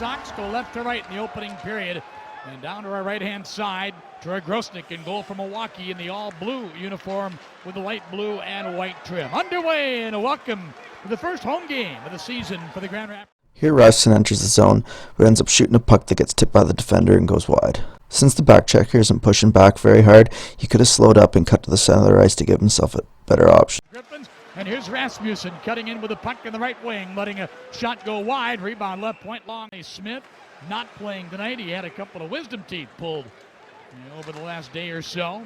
Sox go left to right in the opening period. And down to our right-hand side, Troy Grosnick in goal for Milwaukee in the all-blue uniform with the light blue and white trim. Underway, and a welcome to the first home game of the season for the Grand Rapids. Here Rasmussen enters the zone, but ends up shooting a puck that gets tipped by the defender and goes wide. Since the back checker isn't pushing back very hard, he could have slowed up and cut to the center of the ice to give himself a better option. And here's Rasmussen cutting in with the puck in the right wing, letting a shot go wide. Rebound left point long. Smith not playing tonight. He had a couple of wisdom teeth pulled over the last day or so.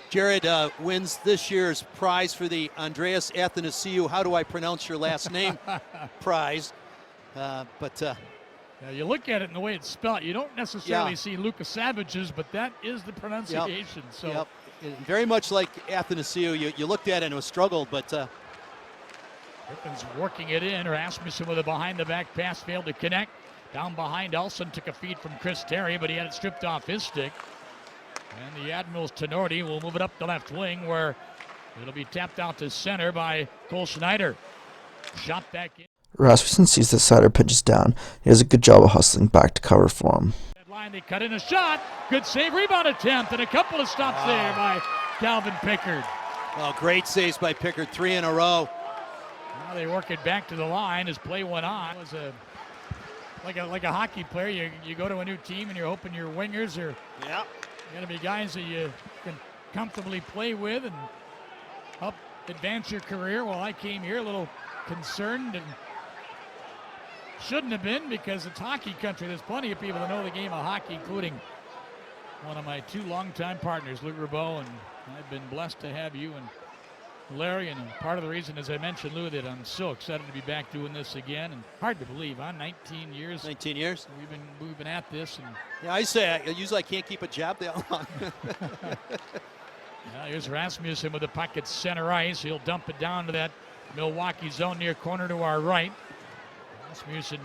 Jared wins this year's prize for the Andreas Athanasiou, how do I pronounce your last name, prize. You look at it and the way it's spelled, you don't necessarily see Lucas Savage's, but that is the pronunciation. So very much like Athanasiou, you looked at it and it was struggled, but Griffin's working it in. Rasmussen with a behind-the-back pass failed to connect. Down behind, Elson took a feed from Chris Terry, but he had it stripped off his stick. And the Admirals' Tenorti will move it up the left wing, where it'll be tapped out to center by Cole Schneider. Shot back in. Rasmussen sees that Sider pitches down. He does a good job of hustling back to cover for him. Line, they cut in a shot. Good save, rebound attempt, and a couple of stops there by Calvin Pickard. Well, great saves by Pickard, 3 in a row. Now they work it back to the line as play went on. It was like a hockey player. You go to a new team and you're hoping your wingers are going to be guys that you can comfortably play with and help advance your career. Well, I came here a little concerned and shouldn't have been, because it's hockey country. There's plenty of people that know the game of hockey, including one of my two longtime partners, Lou Rabeau, and I've been blessed to have you and Larry, and part of the reason, as I mentioned, Lou, that I'm so excited to be back doing this again. And hard to believe, huh? 19 years. 19 years. We've been at this. And yeah, I say usually I can't keep a job that long. Here's Rasmussen with the puck at center ice. He'll dump it down to that Milwaukee zone near corner to our right. Rasmussen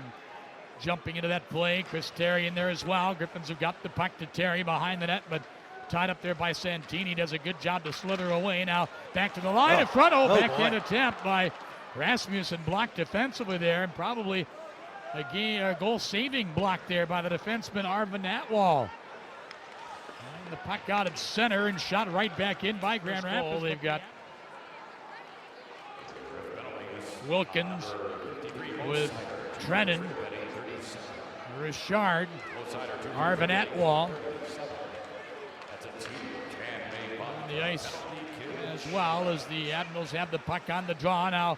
jumping into that play. Chris Terry in there as well. Griffins have got the puck to Terry behind the net, but tied up there by Santini. Does a good job to slither away. Now back to the line in front. Backhand attempt by Rasmussen, blocked defensively there, and probably a goal-saving block there by the defenseman Arvin Atwall. And the puck out at center and shot right back in by Grand Rapids. They've got Wilkins with Trennan, Richard, Arvin Atwall on the ice as well, as the Admirals have the puck on the draw now.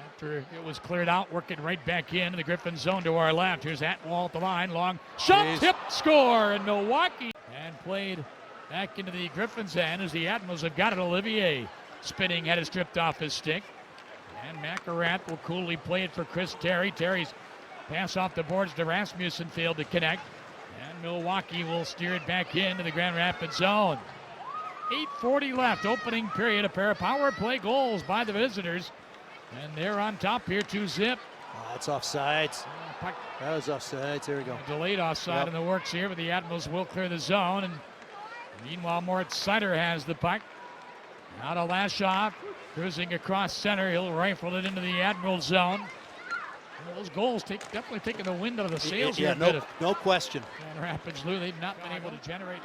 After it was cleared out, working right back in the Griffin zone to our left. Here's Atwall at the line, long shot, tip, score, and Milwaukee. And played back into the Griffins' end as the Admirals have got it. Olivier spinning, had it stripped off his stick. And McElrath will coolly play it for Chris Terry. Terry's pass off the boards to Rasmussen failed to connect. And Milwaukee will steer it back into the Grand Rapids zone. 8:40 left, opening period. A pair of power play goals by the visitors. And they're on top here, 2-0. That's offsides. That was offsides. There we go. Delayed offside in the works here, but the Admirals will clear the zone. And meanwhile, Moritz Sider has the puck. Now to Lashoff, cruising across center. He'll rifle it into the Admiral zone. Well, those goals definitely taking the wind out of the sails here. No question. Grand Rapids, Lou, they've not been able to generate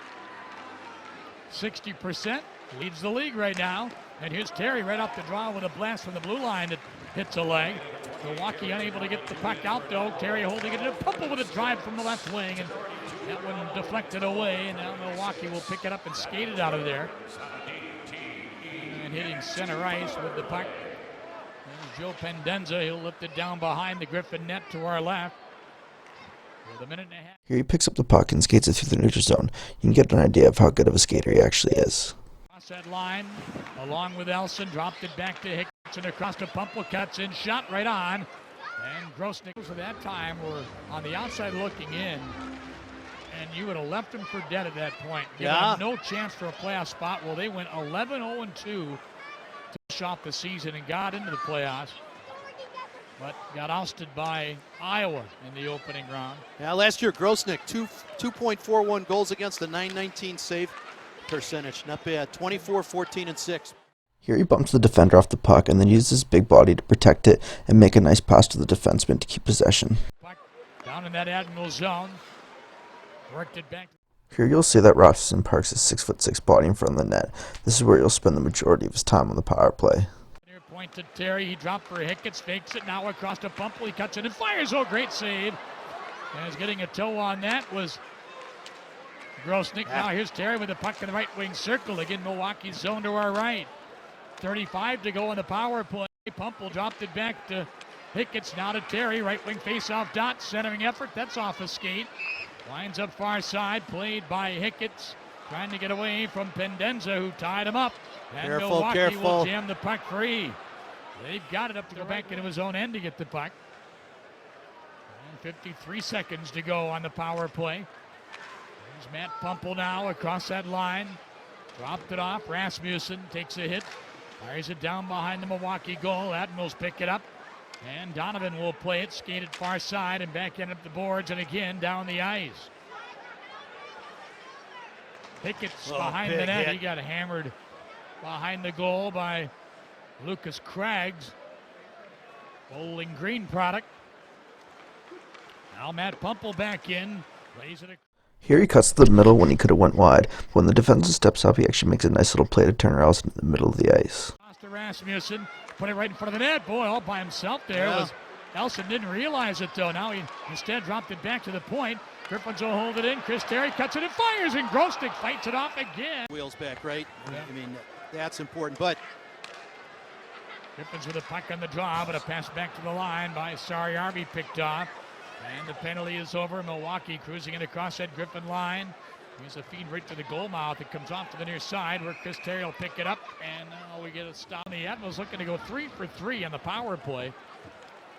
60%. Leads the league right now. And here's Terry right off the draw with a blast from the blue line that hits a leg. Milwaukee unable to get the puck out, though. Terry holding it in a pumple with a drive from the left wing, and that one deflected away, and now Milwaukee will pick it up and skate it out of there. And hitting center ice with the puck. There's Joe Pendenza. He'll lift it down behind the Griffin net to our left. With a minute and a half. Here he picks up the puck and skates it through the neutral zone. You can get an idea of how good of a skater he actually is. Across that line, along with Elson, dropped it back to Hickson across to Pumple, cuts in, shot right on. And Grosnick, for that time, were on the outside looking in. And you would have left them for dead at that point. Giving them no chance for a playoff spot. Well, they went 11-0-2 to finish off the season and got into the playoffs. But got ousted by Iowa in the opening round. Yeah, last year, Grosnick, 2.41 goals against, a .919 save percentage. Not bad. 24, 14, and 6. Here he bumps the defender off the puck and then uses his big body to protect it and make a nice pass to the defenseman to keep possession. Puck Down in that Admiral zone. Worked it back. Here you'll see that Rasmussen parks his 6'6" body in front of the net. This is where he'll spend the majority of his time on the power play. Near point to Terry. He dropped for Hicketts. Fakes it now across to Pumple. He cuts it and fires. Oh, great save. As getting a toe on that was Grosnick. Now here's Terry with the puck in the right wing circle. Again, Milwaukee zone to our right. 35 to go on the power play. Pumple dropped it back to Hicketts. Now to Terry. Right wing face-off dot. Centering effort. That's off a skate. Lines up far side. Played by Hicketts. Trying to get away from Pendenza, who tied him up. And Milwaukee will jam the puck free. They've got it up to go back into his own end to get the puck. And 53 seconds to go on the power play. There's Matt Pumple now across that line. Dropped it off. Rasmussen takes a hit. Fires it down behind the Milwaukee goal. Admirals pick it up. And Donovan will play it. Skated far side and back end up the boards and again down the ice. Hicketts behind the net. He got hammered behind the goal by Lucas Craggs. Bowling Green product. Now Matt Pumple back in. Plays it. Here he cuts to the middle when he could have went wide. When the defenseman steps up, he actually makes a nice little play to turn Elson in the middle of the ice. Rasmussen put it right in front of the net. Boy, all by himself there. Was Elson didn't realize it though. Now he instead dropped it back to the point. Griffins will hold it in. Chris Terry cuts it and fires, and Grosnick fights it off again. Wheels back, right? Yeah. I mean, that's important, but Griffins with a puck on the draw, but a pass back to the line by Sariarbi picked off. And the penalty is over. Milwaukee cruising it across that Griffin line. Here's a feed right to the goal mouth. It comes off to the near side where Chris Terry will pick it up. And now we get a stop. The Admirals looking to go 3 for 3 on the power play.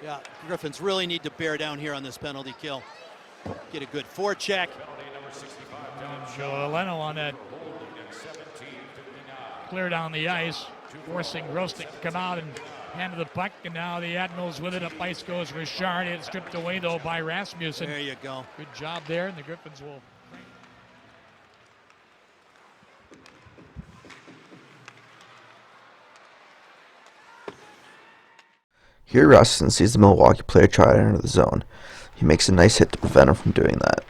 Yeah, Griffins really need to bear down here on this penalty kill. Get a good forecheck. Joe Leno on that. Clear down the ice, forcing Grosnick to come out and handle the puck. And now the Admirals with it. Up ice goes Richard. It's stripped away though by Rasmussen. There you go. Good job there, and the Griffins will. Here Rasmussen sees the Milwaukee player try to enter the zone. He makes a nice hit to prevent him from doing that.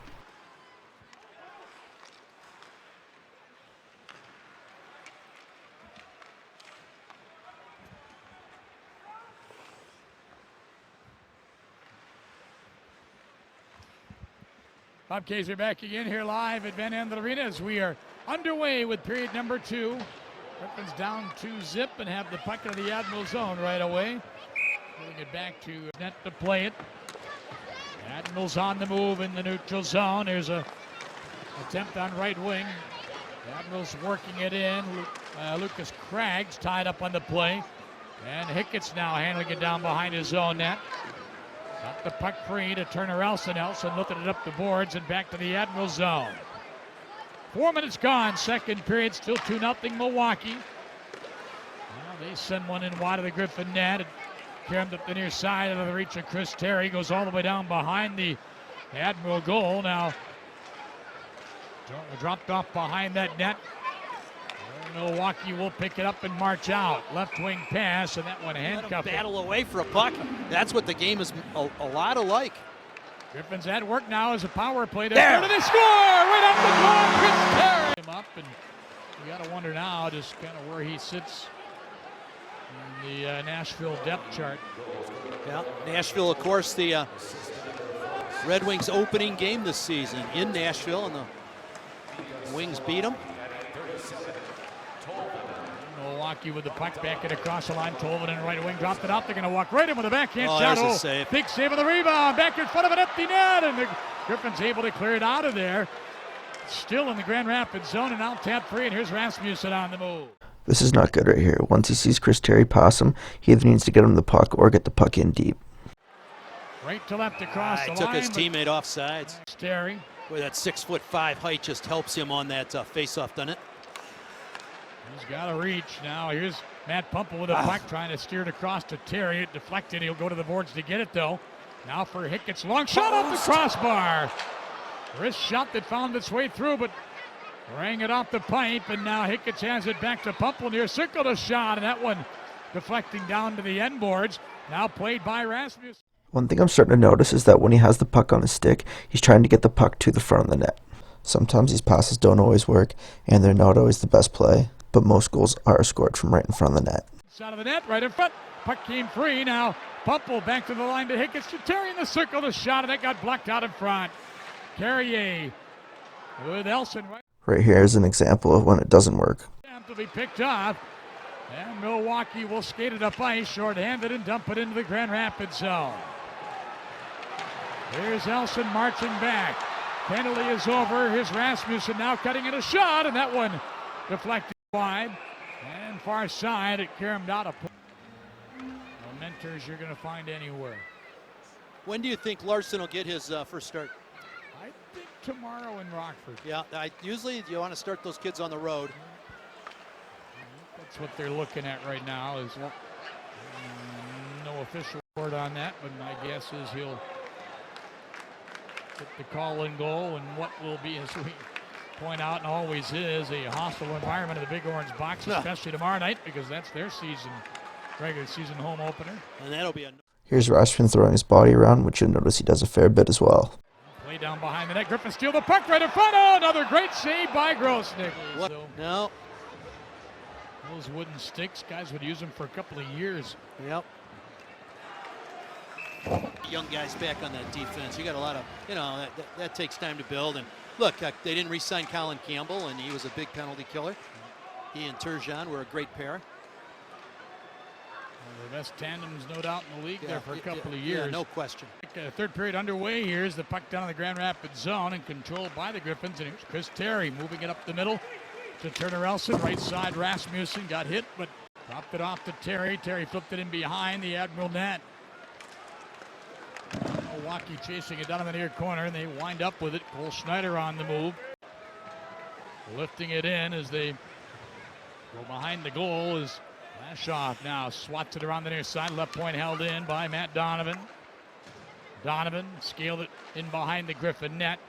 Bob Kaiser back again here live at Van Andel Arena as we are underway with period number 2. Griffins down 2-0 and have the puck into the Admiral zone right away. Moving it back to net to play it. Admirals on the move in the neutral zone. There's a attempt on right wing. The Admirals working it in. Lucas Craggs tied up on the play. And Hicketts now handling it down behind his own net. Got the puck free to Turner Elson. Elson lifted it up the boards and back to the Admiral zone. 4 minutes gone. Second period, still 2-0 Milwaukee. Now they send one in wide of the Griffin net. It carried up the near side out of the reach of Chris Terry. Goes all the way down behind the Admiral goal. Now dropped off behind that net. Milwaukee will pick it up and march out. Left wing pass, and that one handcuffed. Battle away for a puck. That's what the game is a lot alike. Griffins at work now as a power play. There, they score right off the draw. Chris Terry him up, and you got to wonder now just kind of where he sits in the Nashville depth chart. Yeah, Nashville, of course, the Red Wings opening game this season in Nashville, and the Wings beat them. Milwaukee with the puck back it across the line. Tolvin in right wing, dropped it out. They're going to walk right in with a backhand shot. There's a save. Big save of the rebound. Back in front of an empty net, and the Griffins able to clear it out of there. Still in the Grand Rapids zone, and now tap free, and here's Rasmussen on the move. This is not good right here. Once he sees Chris Terry pass him, he either needs to get him the puck or get the puck in deep. Right to left across the line. Took his teammate off sides. Terry. Boy, that 6'5" height just helps him on that face-off, doesn't it? He's got to reach. Now here's Matt Pumple with a puck trying to steer it across to Terry. It deflected. He'll go to the boards to get it though. Now for Hicketts. Long shot off the crossbar. Wrist shot that found its way through, but rang it off the pipe. And now Hicketts has it back to Pumple near circle to shot. And that one deflecting down to the end boards. Now played by Rasmussen. One thing I'm starting to notice is that when he has the puck on his stick, he's trying to get the puck to the front of the net. Sometimes these passes don't always work, and they're not always the best play, but most goals are scored from right in front of the net. Out of the net, right in front. Puck came free. Now Pumple back to the line to Hicketts to Terry in the circle. The shot, and it got blocked out in front. Carrier with Elson. Right here is an example of when it doesn't work. To be picked off. And Milwaukee will skate it up ice, shorthanded, and dump it into the Grand Rapids zone. Here's Elson marching back. Penalty is over. Here's Rasmussen now cutting in a shot, and that one deflected wide. And far side, it caromed out. Mentors you're going to find anywhere. When do you think Larson will get his first start? I think tomorrow in Rockford. Yeah, usually you want to start those kids on the road. That's what they're looking at right now. Is no official word on that, but my guess is he'll get the call and goal, and what will be, as we point out and always is, a hostile environment in the Big Orange box, especially tomorrow night, because that's their regular season home opener. And that'll be a... Here's Rasmussen throwing his body around, which you'll notice he does a fair bit as well. Play down behind the net. Griffin steal the puck right in front. Oh, another great save by Grosnick. What? So, no. Those wooden sticks, guys would use them for a couple of years. Yep. Young guys back on that defense. You got a lot of, that takes time to build. And look, they didn't re-sign Colin Campbell, and he was a big penalty killer. He and Turgeon were a great pair. The best tandems, no doubt, in the league there for a couple of years. Yeah, no question. Third period underway. Here's the puck down in the Grand Rapids zone and controlled by the Griffins. And here's Chris Terry moving it up the middle to Turner Elson. Right side, Rasmussen got hit, but dropped it off to Terry. Terry flipped it in behind the Admiral net. Milwaukee chasing it down in the near corner, and they wind up with it. Cole Schneider on the move. Lifting it in as they go behind the goal is Lashoff now swats it around the near side. Left point held in by Matt Donovan. Donovan scaled it in behind the Griffin net,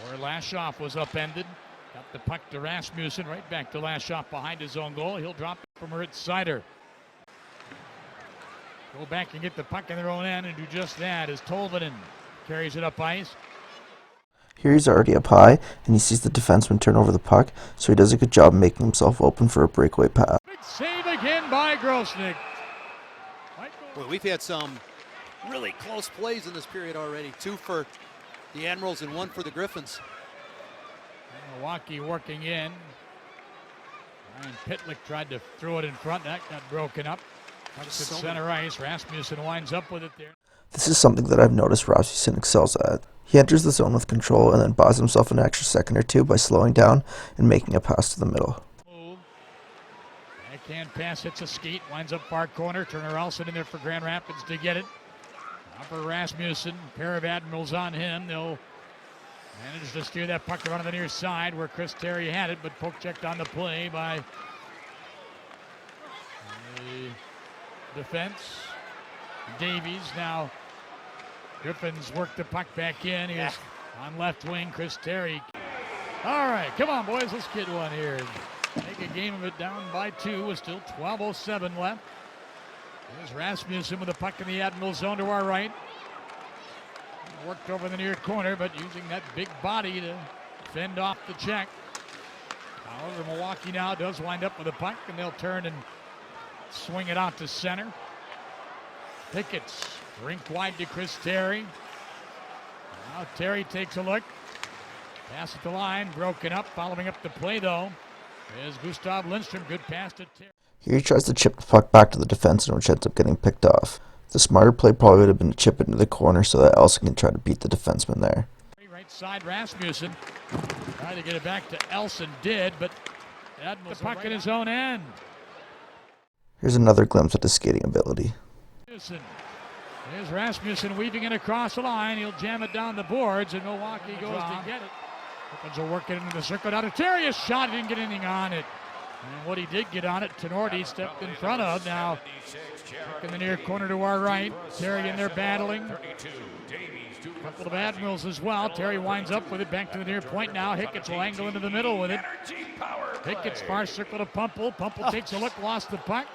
where Lashoff was upended. Got the puck to Rasmussen, right back to Lashoff behind his own goal. He'll drop it from Ritz Sider. Go back and get the puck in their own end and do just that as Tolvanen carries it up ice. Here he's already up high, and he sees the defenseman turn over the puck, so he does a good job making himself open for a breakaway pass. Big save again by Grosnick. Well, we've had some really close plays in this period already. 2 for the Admirals and 1 for the Griffins. Milwaukee working in. Ryan Pitlick tried to throw it in front. That got broken up. Pucks at center ice. Rasmussen winds up with it there. This is something that I've noticed Rasmussen excels at. He enters the zone with control and then buys himself an extra second or two by slowing down and making a pass to the middle. Backhand pass hits a skate, winds up far corner. Turner Elson in there for Grand Rapids to get it. Upper Rasmussen, pair of Admirals on him. They'll manage to steer that puck around to the near side where Chris Terry had it, but poke checked on the play by the defense. Davies now. Griffins work the puck back in. Here's on left wing, Chris Terry. All right, come on, boys. Let's get one here. Make a game of it down by 2 with still 12:07 left. There's Rasmussen with the puck in the Admiral zone to our right. Worked over the near corner, but using that big body to fend off the check. However, Milwaukee now does wind up with the puck, and they'll turn and swing it out to center. Hicketts rink wide to Chris Terry. Now Terry takes a look. Pass at the line, broken up. Following up the play, though, is Gustav Lindstrom. Good pass to Terry. Here he tries to chip the puck back to the defenseman, which ends up getting picked off. The smarter play probably would have been to chip it into the corner so that Elson can try to beat the defenseman there. Right side, Rasmussen tried to get it back to Elson, did, but Admirals the puck in his own end. Here's another glimpse at his skating ability. There's Rasmussen weaving it across the line. He'll jam it down the boards, and Milwaukee goes to get it. Griffins will work it into the circle. Now to Terry, a shot, he didn't get anything on it. And what he did get on it, Tenorti stepped in front of. Now, in the near corner to our right. Terry in there battling. A couple of Admirals as well. Terry winds up with it back to the near point now. Hicketts will angle into the middle with it. Hicketts far circle to Pumple. Pumple takes a look, lost the puck.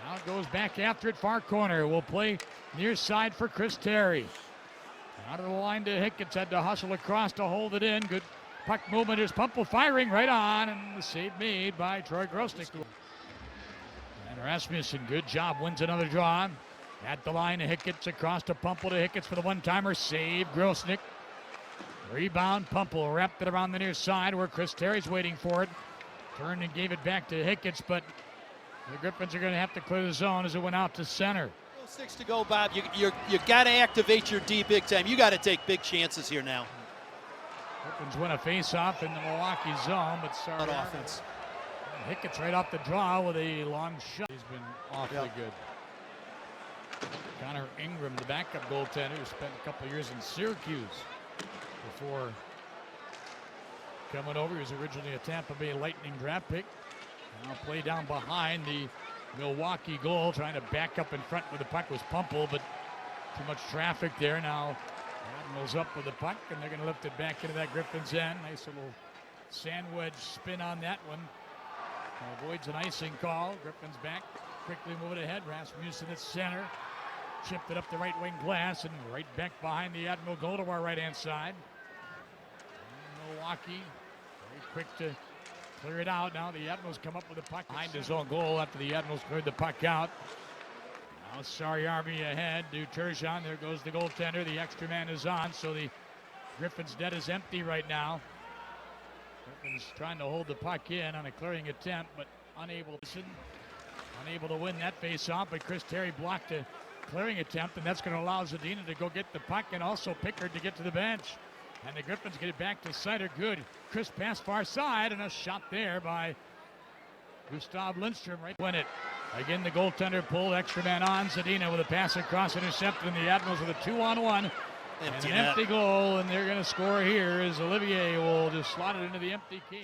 Now goes back after it, far corner. Will play Near side for Chris Terry. Out of the line to Hicketts, had to hustle across to hold it in. Good puck movement. Here's Pumple firing right on, and the save made by Troy Grosnick. And Rasmussen, good job, wins another draw. At the line to Hicketts, across to Pumple to Hicketts for the one-timer. Save, Grosnick. Rebound, Pumple wrapped it around the near side where Chris Terry's waiting for it. Turned and gave it back to Hicketts, but the Griffins are going to have to clear the zone as it went out to center. 6 to go, Bob. You got to activate your D big time. You got to take big chances here now. Griffins win a face-off in the Milwaukee zone, but sorry. On offense. Hicketts right off the draw with a long shot. He's been awfully good. Connor Ingram, the backup goaltender, who spent a couple of years in Syracuse before coming over. He was originally a Tampa Bay Lightning draft pick. Now play down behind the Milwaukee goal, trying to back up in front with the puck was Pumple, but too much traffic there. Now Admirals up with the puck, and they're going to lift it back into that Griffins end. Nice little sand wedge spin on that one. Avoids an icing call. Griffins back, quickly moving ahead. Rasmussen at center. Chipped it up the right wing glass and right back behind the Admiral goal to our right-hand side. And Milwaukee very quick to clear it out. Now the Admirals come up with the puck behind his own goal after the Admirals cleared the puck out. Now Sorry Army ahead to Turgeon. There goes the goaltender. The extra man is on, so the Griffins' net is empty right now. Griffins trying to hold the puck in on a clearing attempt, but unable to win that face-off. But Chris Terry blocked a clearing attempt, and that's going to allow Zadina to go get the puck and also Pickard to get to the bench. And the Griffins get it back to Sider. Good. Chris pass far side, and a shot there by Gustav Lindstrom. Right. Win it. Again, the goaltender pulled, extra man on. Zadina with a pass across, intercepted, and the Admirals with a 2-on-1. And an empty goal, and they're going to score here as Olivier will just slot it into the empty cage.